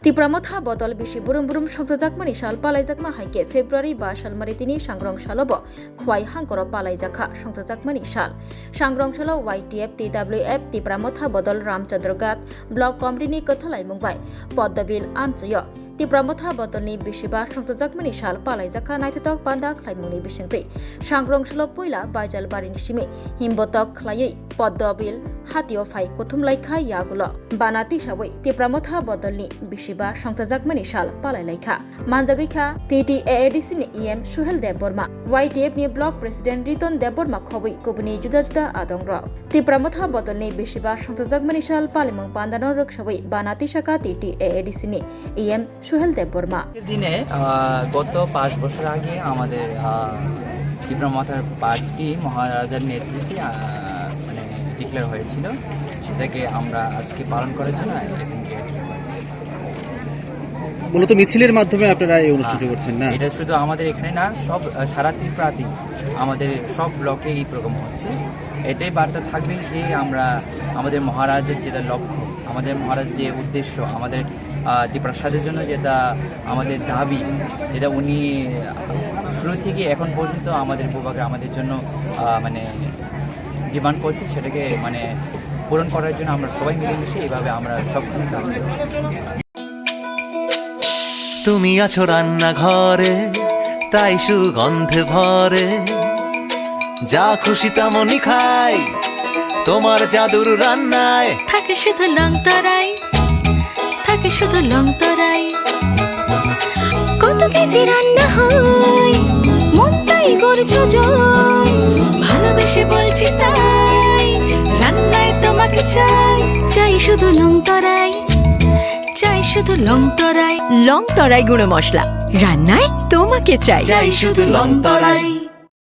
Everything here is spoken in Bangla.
Tipramotha bodol bisi burum songjakmani sal palaijakma haike February ba salmari tini sangrong salobo khwai hangkoro palaijakha songjakmani sal sangrong salo YTF TWF Tipramotha bodol Ramchandrogat block committee ni kathalai mungbai poddabil amchayo Tipramotha bodolni bisiba songjakmani sal palaijakha naithatok banda khlaimungni bisingti sangrong salo poila baijal barini simi himbotok khlaiei poddabil hatio phai kothumlai khai yagulo banati saboi Tipramotha bodolni bisiba songjakmani sal palai laikha manjagaikha TTAADC ni EM Suhel Deborma YTF ni block president Riton Deborma khoboi kubuni juda adongro Tipramotha bodolni bisiba songjakmani sal palimung pandano roksaboi banati shaka TTAADC ni EM Suhel Deborma দিনে গত 5 বছর আগে আমাদের টিপ্রামথার পার্টি মহারাজার নেতৃত্বে মানে ডিক্লেয়ার হয়েছিল সেটাকে আমরা আজকে পালন করার জন্য মূলত মিছিলের মাধ্যমে আপনারা এই অনুষ্ঠানটি করছেন না এটা শুধু আমাদের এখানে না সব সারা ত্রিপুরাতে আমাদের সব ব্লকে এই প্রোগ্রাম হচ্ছে এটাই বার্তা থাকবে যে আমরা আমাদের মহারাজের যেটা লক্ষ্য আমাদের মহারাজের যে উদ্দেশ্য আমাদের ত্রিপ্রাসাদের জন্য যেটা আমাদের দাবি যেটা উনি শুরু থেকে এখন পর্যন্ত আমাদের ভূভাগে আমাদের জন্য মানে ডিমান্ড করছে সেটাকে মানে পূরণ করার জন্য আমরা সবাই মিলেমিশে এইভাবে আমরা সবখানে কাজ করছি তুমি আছো রান্নাঘরে তাই সুগন্ধে ভরে যা খুশি তেমনই খাই তোমার জাদুর রান্নায় থাকে শুধু লংতরাই থাকে শুধু লংতরাই কত কেজি রান্না হয় মন তাই করছো জয় ভালোবেসে বলছি তাই রান্নায় তোমাকে চাই চাই শুধু লংতরাই চাই শুধু লংতরাই লংতরাই গুঁড়ো মশলা রান্নায় তোমাকে চাই চাই শুধু লংতরাই